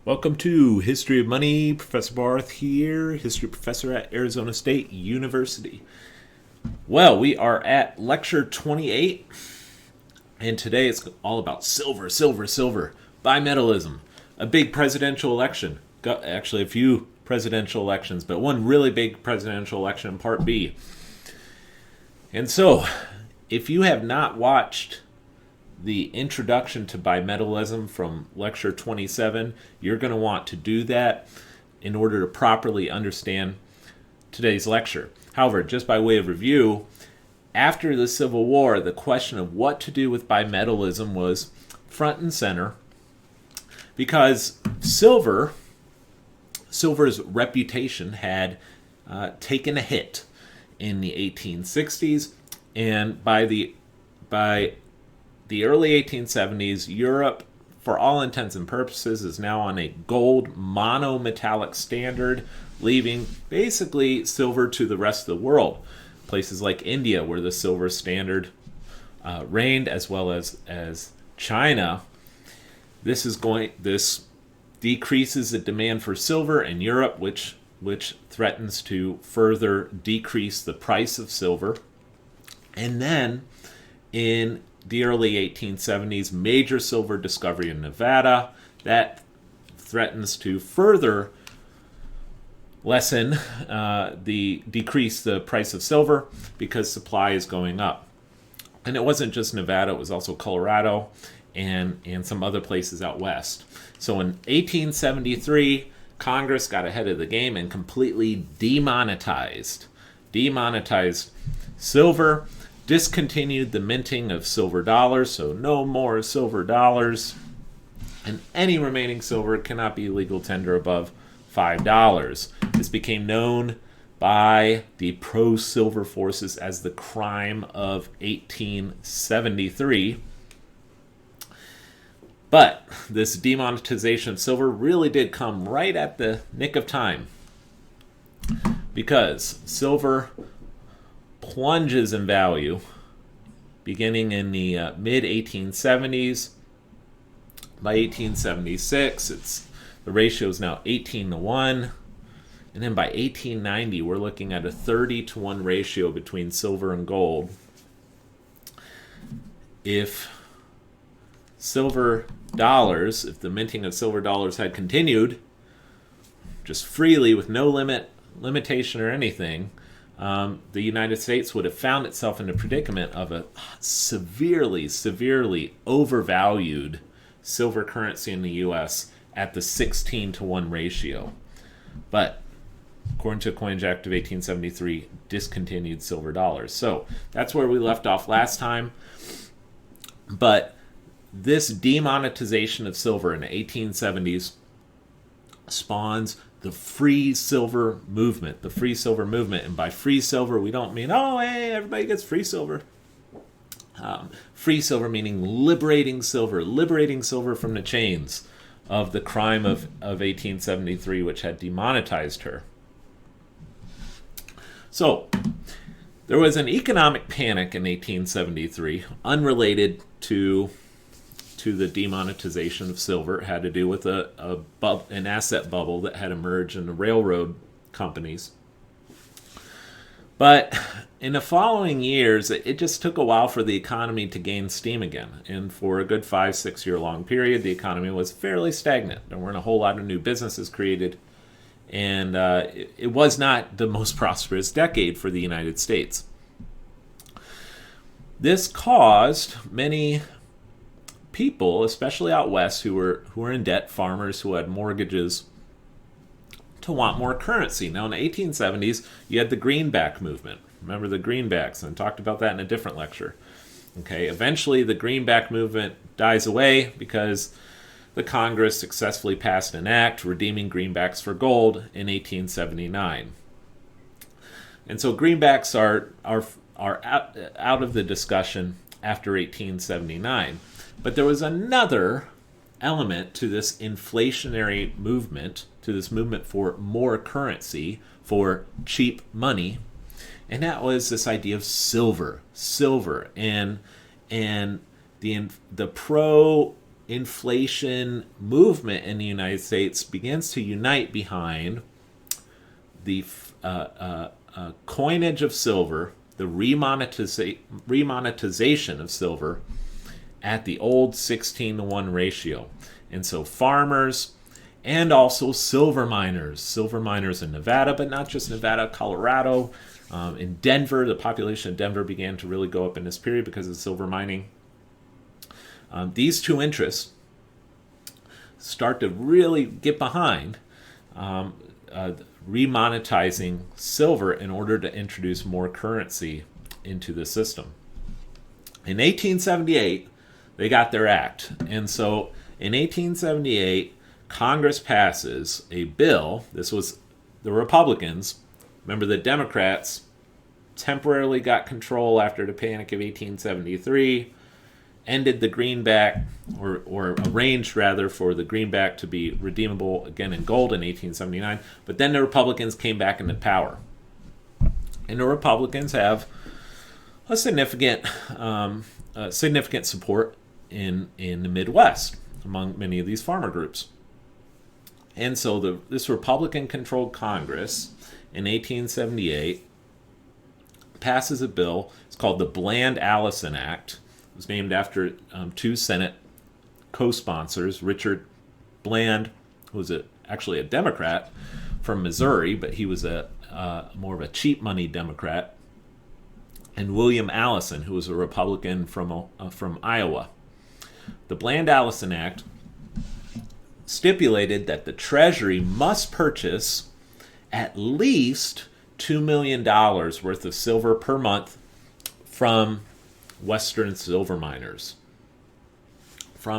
Welcome to History of Money. Professor Barth here, history professor at Arizona State University. Well, we are at lecture 28, and today it's all about silver, bimetallism, a big presidential election. Actually, a few presidential elections, but one really big presidential election in Part B. And so, if you have not watched the introduction to bimetallism from lecture 27, you're going to want to do that in order to properly understand today's lecture. However, just by way of review, after the Civil War, the question of what to do with bimetallism was front and center because silver's reputation had taken a hit in the 1860s, and by the early 1870s, Europe, for all intents and purposes, is now on a gold monometallic standard, leaving basically silver to the rest of the world. Places like India, where the silver standard reigned, as well as China. This decreases the demand for silver in Europe, which threatens to further decrease the price of silver. And then in the early 1870s, major silver discovery in Nevada that threatens to further lessen decrease the price of silver because supply is going up. And it wasn't just Nevada, it was also Colorado and some other places out west. So in 1873, Congress got ahead of the game and completely demonetized silver, discontinued the minting of silver dollars, so no more silver dollars, and any remaining silver cannot be legal tender above $5. This became known by the pro-silver forces as the crime of 1873. But this demonetization of silver really did come right at the nick of time, because silver plunges in value beginning in the mid-1870s. By 1876, the ratio is now 18-1. And then by 1890, we're looking at a 30-1 ratio between silver and gold. If the minting of silver dollars had continued just freely with no limitation or anything, the United States would have found itself in a predicament of a severely overvalued silver currency in the U.S. at the 16-1 ratio. But according to the Coinage Act of 1873, discontinued silver dollars. So that's where we left off last time. But this demonetization of silver in the 1870s spawns the free silver movement. And by free silver, we don't mean, oh, hey, everybody gets free silver. Free silver meaning liberating silver from the chains of the crime of 1873, which had demonetized her. So, there was an economic panic in 1873, unrelated to the demonetization of silver. It had to do with an asset bubble that had emerged in the railroad companies. But in the following years, it just took a while for the economy to gain steam again. And for a good 5-6 year long period, the economy was fairly stagnant. There weren't a whole lot of new businesses created. And it was not the most prosperous decade for the United States. This caused many people, especially out west, who were in debt, farmers who had mortgages, to want more currency. Now, in the 1870s, you had the greenback movement. Remember the greenbacks? And I talked about that in a different lecture. Okay, eventually the greenback movement dies away because the Congress successfully passed an act redeeming greenbacks for gold in 1879. And so greenbacks are out of the discussion after 1879. But there was another element to this inflationary movement, to this movement for more currency, for cheap money, and that was this idea of silver, and the pro inflation movement in the United States begins to unite behind the coinage of silver, the remonetization of silver at the old 16-to-1 ratio. And so farmers and also silver miners in Nevada, but not just Nevada, Colorado, in Denver, the population of Denver began to really go up in this period because of silver mining. These two interests start to really get behind remonetizing silver in order to introduce more currency into the system. In 1878, they got their act. And so in 1878, Congress passes a bill. This was the Republicans. Remember, the Democrats temporarily got control after the Panic of 1873, ended the greenback, or arranged rather for the greenback to be redeemable again in gold in 1879. But then the Republicans came back into power. And the Republicans have a significant support in the Midwest among many of these farmer groups. And so this Republican-controlled Congress in 1878 passes a bill. It's called the Bland-Allison Act. It was named after two Senate co-sponsors. Richard Bland, who was actually a Democrat from Missouri, but he was more of a cheap money Democrat, and William Allison, who was a Republican from Iowa. The Bland-Allison Act stipulated that the Treasury must purchase at least $2 million worth of silver per month from Western silver miners. The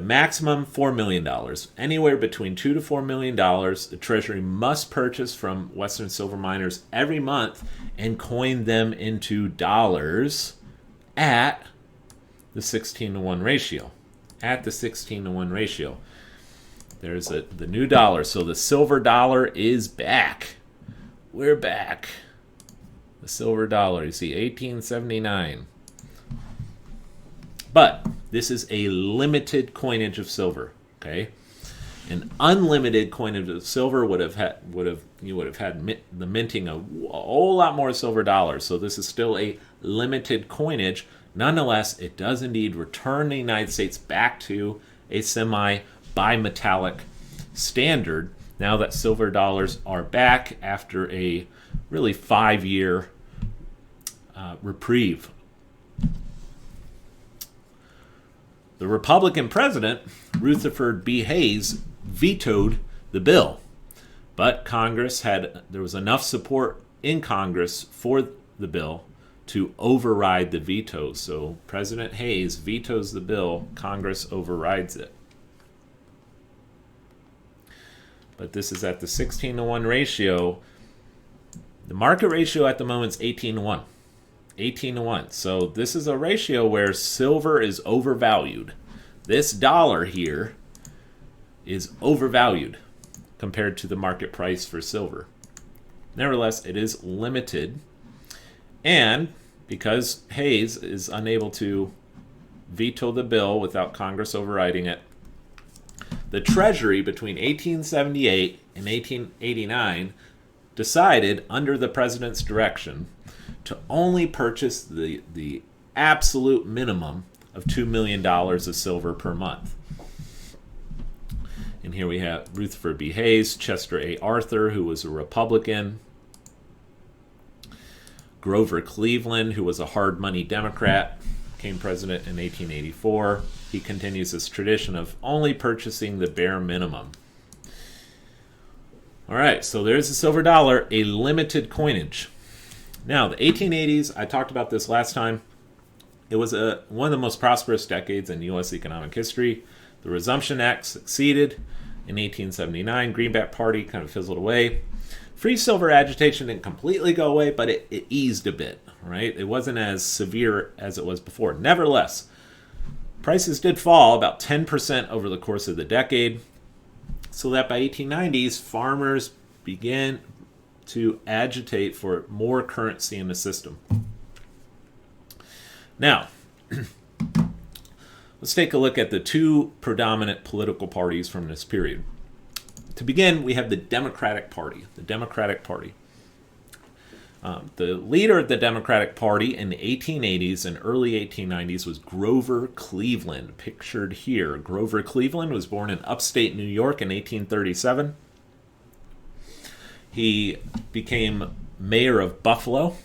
maximum $4 million. Anywhere between $2 to $4 million, the Treasury must purchase from Western silver miners every month and coin them into dollars at the 16-to-1 ratio. There's the new dollar. So the silver dollar is back. We're back. The silver dollar. You see, 1879. But this is a limited coinage of silver. Okay, an unlimited coinage of silver you would have had the minting a whole lot more silver dollars. So this is still a limited coinage. Nonetheless, it does indeed return the United States back to a semi-bimetallic standard now that silver dollars are back after a really 5-year reprieve. The Republican president, Rutherford B. Hayes, vetoed the bill, but there was enough support in Congress for the bill to override the veto. So President Hayes vetoes the bill, Congress overrides it. But this is at the 16-to-1 ratio. The market ratio at the moment is 18-to-1. 18-to-1. So this is a ratio where silver is overvalued. This dollar here is overvalued compared to the market price for silver. Nevertheless, it is limited. And because Hayes is unable to veto the bill without Congress overriding it, the Treasury between 1878 and 1889 decided, under the president's direction, to only purchase the absolute minimum of $2 million of silver per month. And here we have Rutherford B. Hayes, Chester A. Arthur, who was a Republican, Grover Cleveland, who was a hard money Democrat, became president in 1884. He continues this tradition of only purchasing the bare minimum. All right, so there's the silver dollar, a limited coinage. Now, the 1880s, I talked about this last time. It was one of the most prosperous decades in U.S. economic history. The Resumption Act succeeded in 1879. Greenback Party kind of fizzled away. Free silver agitation didn't completely go away, but it eased a bit, right? It wasn't as severe as it was before. Nevertheless, prices did fall about 10% over the course of the decade, so that by 1890s, farmers began to agitate for more currency in the system. Now, Let's take a look at the two predominant political parties from this period. To begin, we have the Democratic Party. The Democratic Party. The leader of the Democratic Party in the 1880s and early 1890s was Grover Cleveland, pictured here. Grover Cleveland was born in upstate New York in 1837. He became mayor of Buffalo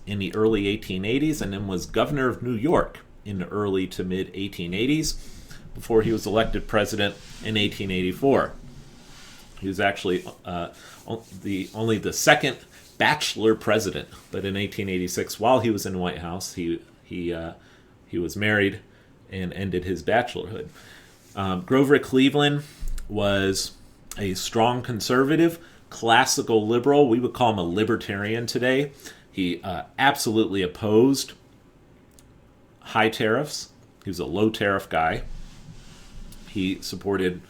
in the early 1880s and then was governor of New York in the early to mid 1880s before he was elected president in 1884. He was actually only the second bachelor president, but in 1886, while he was in the White House, he was married and ended his bachelorhood. Grover Cleveland was a strong conservative, classical liberal. We would call him a libertarian today. He absolutely opposed high tariffs. He was a low tariff guy. He supported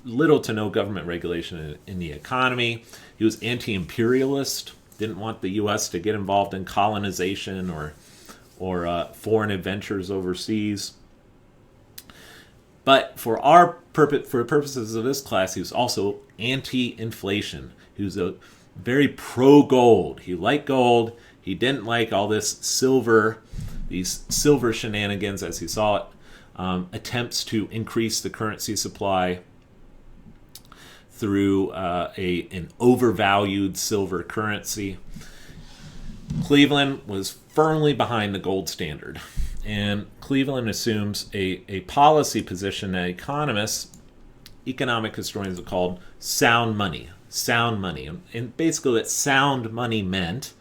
little to no government regulation in the economy. He was anti-imperialist, didn't want the U.S. to get involved in colonization or foreign adventures overseas. But for purposes of this class, he was also anti-inflation. He was a very pro-gold. He liked gold. He didn't like all this these silver shenanigans, as he saw it, attempts to increase the currency supply through an overvalued silver currency. Cleveland was firmly behind the gold standard. And Cleveland assumes a policy position that economic historians have called sound money. Sound money. And basically what sound money meant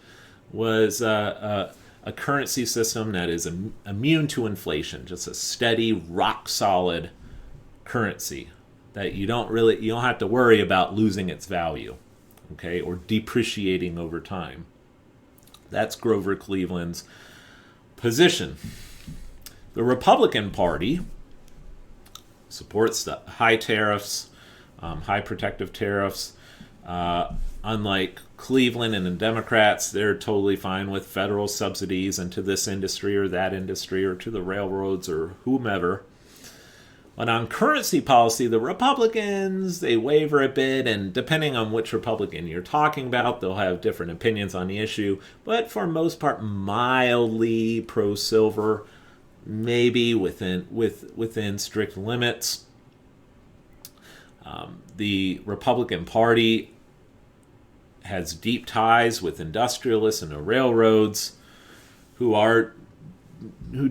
was a currency system that is immune to inflation, just a steady, rock-solid currency that you don't have to worry about losing its value, okay, or depreciating over time. That's Grover Cleveland's position. The Republican Party supports the high tariffs, high protective tariffs. Unlike Cleveland and the Democrats, they're totally fine with federal subsidies into this industry or that industry or to the railroads or whomever. But on currency policy, the Republicans, they waver a bit, and depending on which Republican you're talking about, they'll have different opinions on the issue, but for the most part, mildly pro-silver, maybe within strict limits. The Republican Party has deep ties with industrialists and the railroads who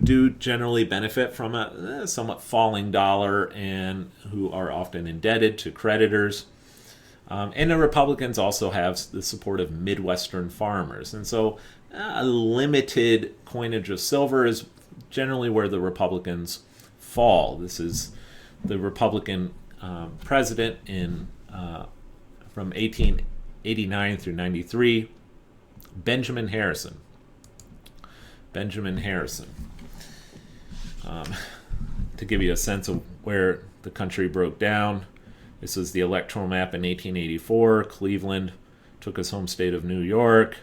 do generally benefit from a somewhat falling dollar and who are often indebted to creditors. And the Republicans also have the support of Midwestern farmers. And so a limited coinage of silver is generally where the Republicans fall. This is the Republican president from 1889 through 93, Benjamin Harrison. To give you a sense of where the country broke down, this was the Electoral Map in 1884. Cleveland took his home state of New York.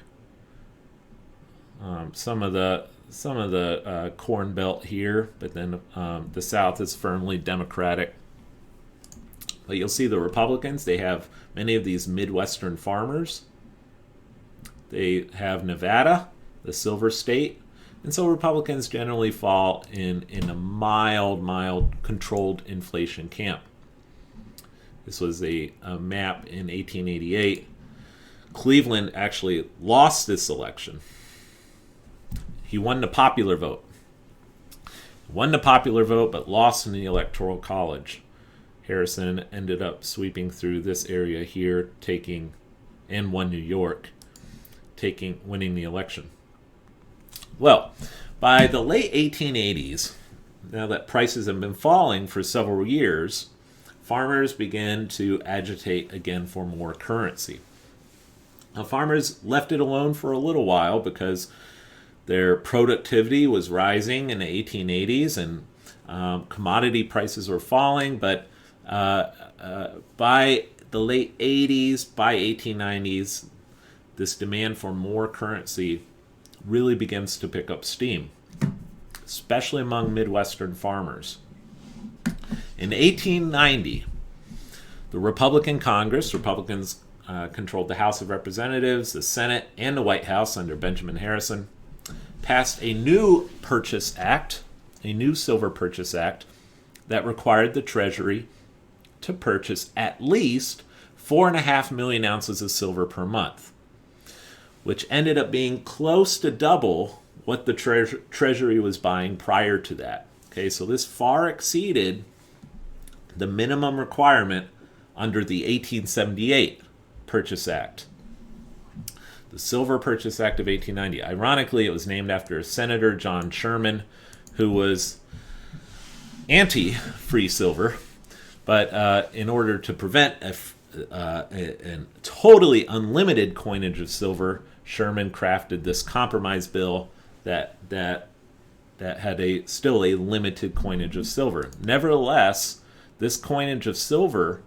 Some of the Corn Belt here, but then the South is firmly Democratic. But you'll see the Republicans, they have many of these Midwestern farmers. They have Nevada, the silver state. And so Republicans generally fall in a mild controlled inflation camp. This was a map in 1888. Cleveland actually lost this election. He won the popular vote. But lost in the Electoral College. Harrison ended up sweeping through this area here, and won New York, winning the election. Well, by the late 1880s, now that prices have been falling for several years, farmers began to agitate again for more currency. Now, farmers left it alone for a little while because their productivity was rising in the 1880s and commodity prices were falling, but by the late 80s, by 1890s, this demand for more currency really begins to pick up steam. especially among Midwestern farmers. In 1890, the Republican Congress, Republicans controlled the House of Representatives, the Senate, and the White House under Benjamin Harrison, passed a new purchase act, a new silver purchase act, that required the Treasury to purchase at least 4.5 million ounces of silver per month, which ended up being close to double what the Treasury was buying prior to that. Okay, so this far exceeded the minimum requirement under the 1878 Purchase Act. The Silver Purchase Act of 1890. Ironically, it was named after Senator John Sherman, who was anti-free silver, but in order to prevent a totally unlimited coinage of silver, Sherman crafted this compromise bill that had still a limited coinage of silver. Nevertheless, this coinage of silver,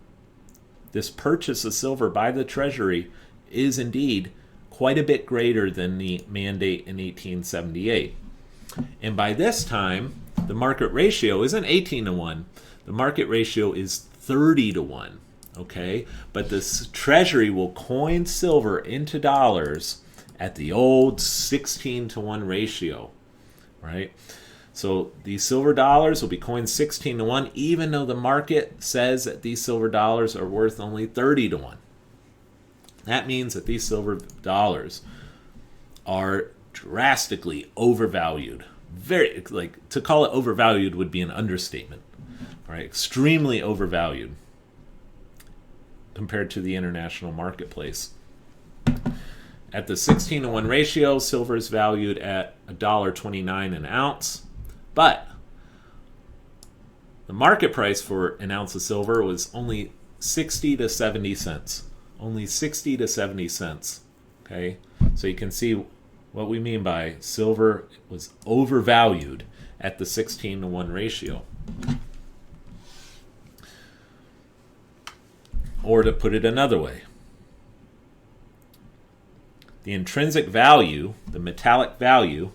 this purchase of silver by the Treasury, is indeed quite a bit greater than the mandate in 1878. And by this time, the market ratio isn't 18 to 1. The market ratio is 30 to 1. Okay? But the Treasury will coin silver into dollars at the old 16 to 1 ratio. Right? So these silver dollars will be coined 16 to 1, even though the market says that these silver dollars are worth only 30 to 1. That means that these silver dollars are drastically overvalued. Very, like, to call it overvalued would be an understatement. Right? Extremely overvalued compared to the international marketplace. At the 16 to 1 ratio, silver is valued at $1.29 an ounce, but the market price for an ounce of silver was only 60 to 70 cents. Only 60 to 70 cents. Okay? So you can see what we mean by silver was overvalued at the 16 to 1 ratio. Or to put it another way, the intrinsic value, the metallic value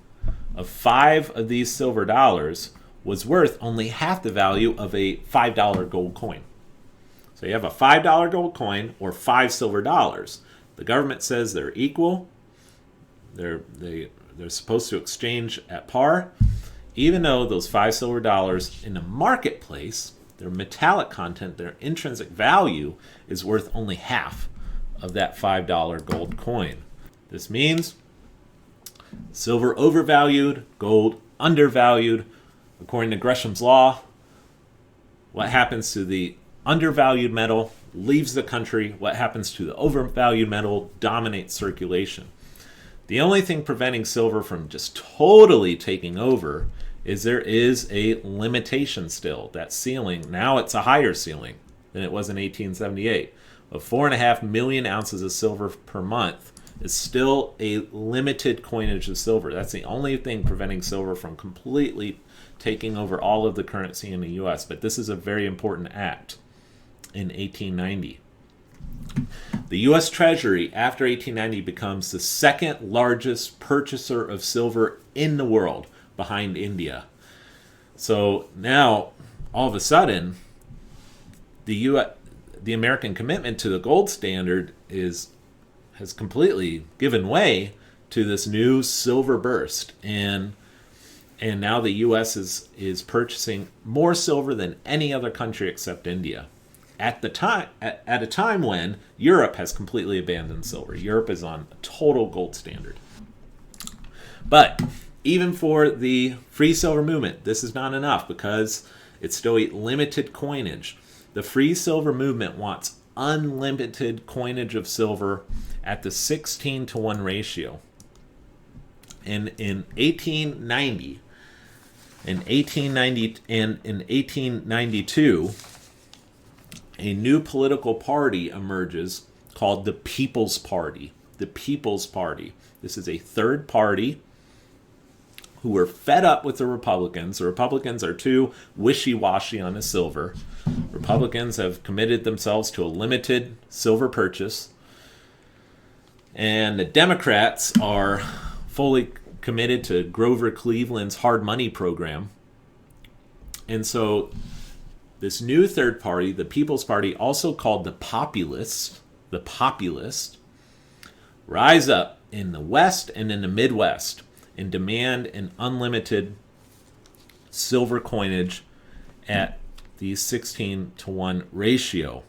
of 5 of these silver dollars was worth only half the value of a $5 gold coin. So you have a $5 gold coin or 5 silver dollars. The government says they're equal. They're supposed to exchange at par, even though those 5 silver dollars in the marketplace, their metallic content, their intrinsic value is worth only half of that $5 gold coin. This means silver overvalued, gold undervalued. According to Gresham's law, what happens to the undervalued metal leaves the country. What happens to the overvalued metal dominates circulation. The only thing preventing silver from just totally taking over is there is a limitation still. That ceiling, now it's a higher ceiling than it was in 1878. Of 4.5 million ounces of silver per month is still a limited coinage of silver. That's the only thing preventing silver from completely taking over all of the currency in the U.S. But this is a very important act in 1890. The U.S. Treasury, after 1890, becomes the second largest purchaser of silver in the world, behind India. So now, all of a sudden, the American commitment to the gold standard has completely given way to this new silver burst, and now the U.S. is purchasing more silver than any other country except India. At a time when Europe has completely abandoned silver. Europe is on a total gold standard. But even for the free silver movement, this is not enough because it's still a limited coinage. The free silver movement wants unlimited coinage of silver at the 16 to 1 ratio. And in 1890, in 1892, a new political party emerges called the People's Party. The People's Party. This is a third party who were fed up with the Republicans. The Republicans are too wishy-washy on the silver. Republicans have committed themselves to a limited silver purchase. And the Democrats are fully committed to Grover Cleveland's hard money program. And so this new third party, the People's Party, also called the Populist, rise up in the West and in the Midwest and demand an unlimited silver coinage at the 16-to-1 ratio.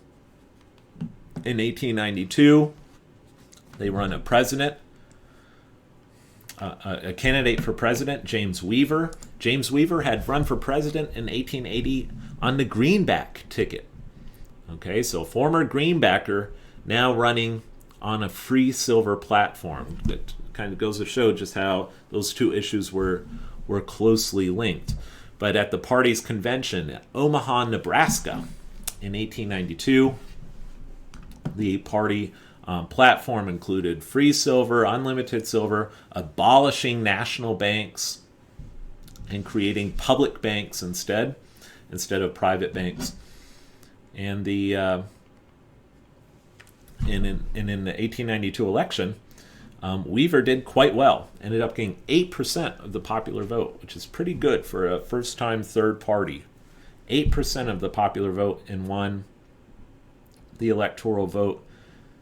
In 1892, they run a candidate for president, James Weaver. James Weaver had run for president in 1880 on the greenback ticket. Okay, so former greenbacker now running on a free silver platform. That kind of goes to show just how those two issues were closely linked. But at the party's convention at Omaha, Nebraska in 1892, the party platform included free silver, unlimited silver, abolishing national banks, and creating public banks instead of private banks. And in the 1892 election, Weaver did quite well. Ended up getting 8% of the popular vote, which is pretty good for a first-time third party. 8% of the popular vote, and won the electoral vote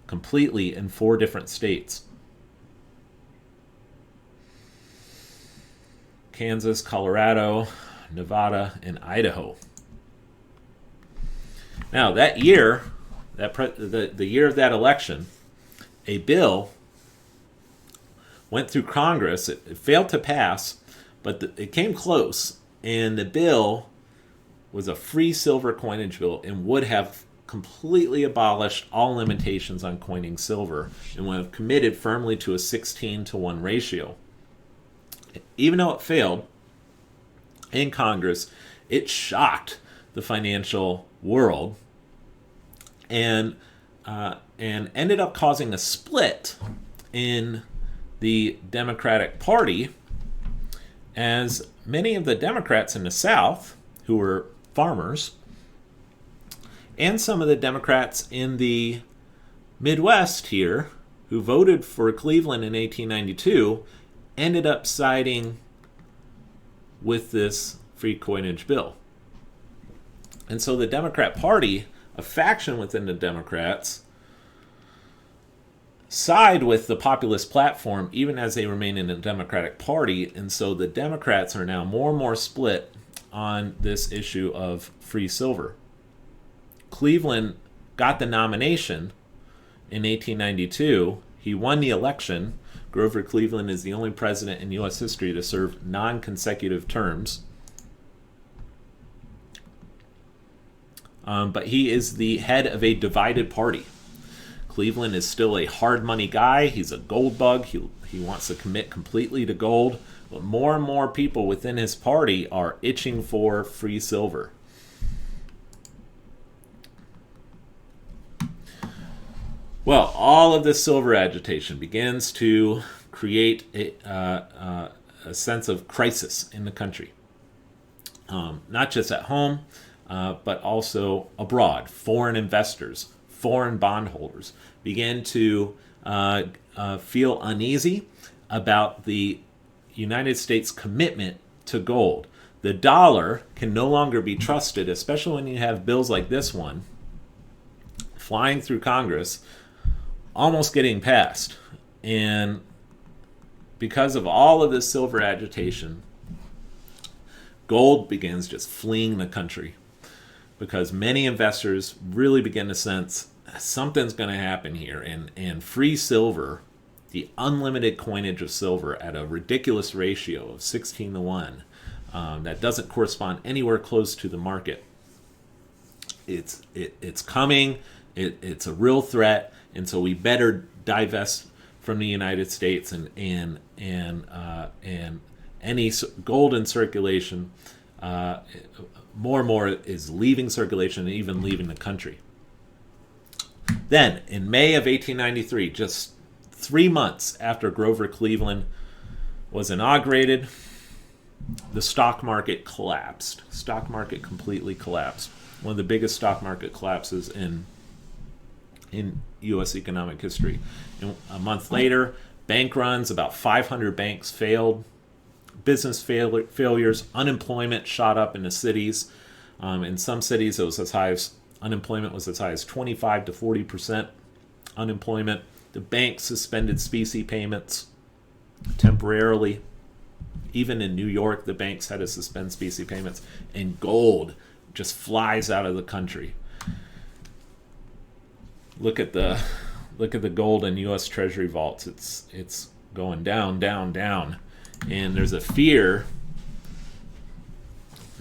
completely in 4 different states: Kansas, Colorado, Nevada, and Idaho. Now, that year, the year of that election, a bill went through Congress. It failed to pass, but it came close, and the bill was a free silver coinage bill and would have completely abolished all limitations on coining silver and would have committed firmly to a 16-to-1 ratio. Even though it failed in Congress, it shocked the financial world and ended up causing a split in the Democratic Party, as many of the Democrats in the South, who were farmers, and some of the Democrats in the Midwest here, who voted for Cleveland in 1892, ended up siding with this free coinage bill. And so the Democrat Party, a faction within the Democrats, side with the populist platform even as they remain in the Democratic Party. And so the Democrats are now more and more split on this issue of free silver. Cleveland got the nomination in 1892. He won the election. Grover Cleveland is the only president in U.S. history to serve non-consecutive terms. But he is the head of a divided party. Cleveland is still a hard money guy. He's a gold bug. He wants to commit completely to gold. But more and more people within his party are itching for free silver. Well, all of this silver agitation begins to create a sense of crisis in the country. Not just at home, but also abroad. Foreign investors, foreign bondholders begin to feel uneasy about the United States commitment to gold. The dollar can no longer be trusted, especially when you have bills like this one flying through Congress, almost getting passed. And because of all of this silver agitation, gold begins just fleeing the country, because many investors really begin to sense something's going to happen here. And free silver, the unlimited coinage of silver at a ridiculous ratio of 16-to-1, that doesn't correspond anywhere close to the market. It's coming. It's a real threat. And so we better divest from the United States, and any gold in circulation, more and more is leaving circulation and even leaving the country. Then, in May of 1893, just 3 months after Grover Cleveland was inaugurated, the stock market collapsed. Stock market completely collapsed. One of the biggest stock market collapses in U.S. economic history. And a month later, Bank runs, about 500 banks failed. Business failures, unemployment shot up in the cities. In some cities, it was as high as unemployment was as high as 25 to 40% unemployment. The banks suspended specie payments temporarily. Even in New York, the banks had to suspend specie payments, and gold just flies out of the country. Look at the gold in U.S. Treasury Vaults. It's going down, down, down, and there's a fear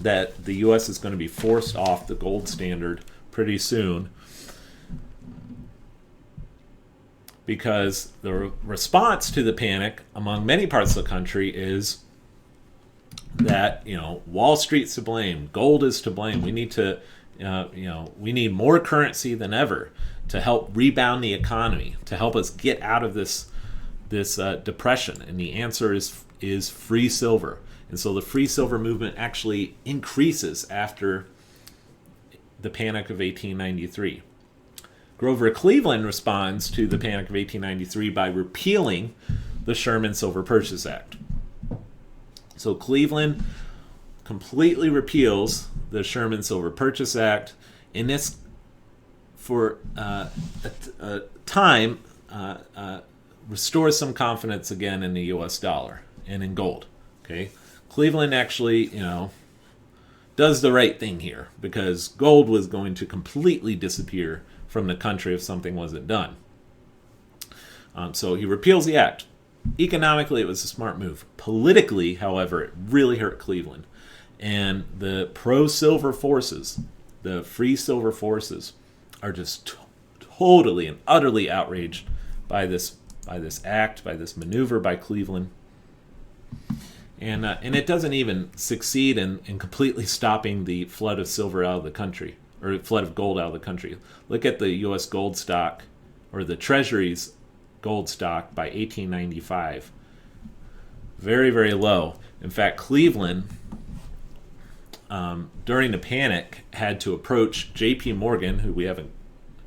that the U.S. is going to be forced off the gold standard pretty soon, because the response to the panic among many parts of the country is that, Wall Street's to blame, gold is to blame. We need to, we need more currency than ever to help rebound the economy, to help us get out of this depression. And the answer is free silver. And so the free silver movement actually increases after the Panic of 1893. Grover Cleveland responds to the Panic of 1893 by repealing the Sherman Silver Purchase Act. So Cleveland completely repeals the Sherman Silver Purchase Act, and this, for a time, restores some confidence again in the U.S. dollar and in gold. Okay, Cleveland actually, does the right thing here, because gold was going to completely disappear from the country if something wasn't done. So he repeals the act. Economically, it was a smart move. Politically, however, it really hurt Cleveland. And the pro-silver forces, the free silver forces, are just totally and utterly outraged by this act, by this maneuver by Cleveland. And it doesn't even succeed in completely stopping the flood of silver out of the country, or flood of gold out of the country. Look at the U.S. gold stock, or the Treasury's gold stock by 1895. Very, very low. In fact, Cleveland, during the panic, had to approach J.P. Morgan, who we haven't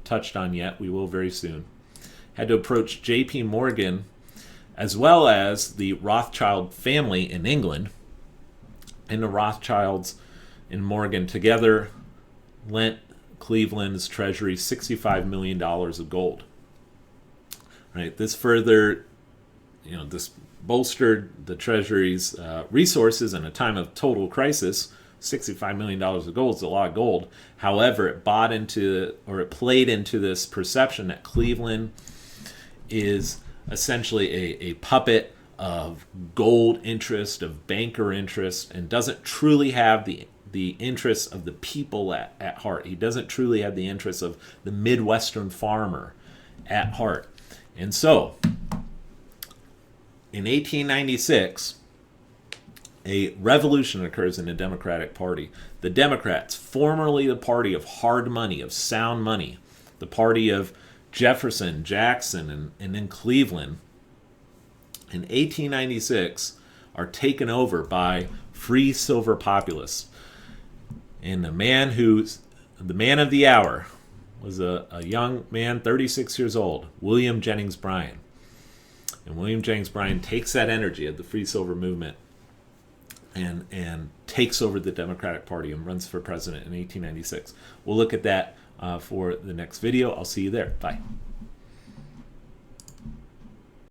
touched on yet, we will very soon, had to approach J.P. Morgan as well as the Rothschild family in England. And the Rothschilds and Morgan together lent Cleveland's treasury $65 million of gold. Right? This further, this bolstered the treasury's resources in a time of total crisis. $65 million of gold is a lot of gold. However, it played into this perception that Cleveland is essentially a puppet of gold interest, of banker interest, and doesn't truly have the interests of the people at heart. He doesn't truly have the interests of the Midwestern farmer at heart. And so, in 1896, a revolution occurs in the Democratic Party. The Democrats, formerly the party of hard money, of sound money, the party of Jefferson, Jackson, and then Cleveland, in 1896 are taken over by free silver populists. And the man of the hour was a young man, 36 years old, William Jennings Bryan. And William Jennings Bryan takes that energy of the free silver movement and takes over the Democratic Party and runs for president in 1896. We'll look at that for the next video. I'll see you there. Bye.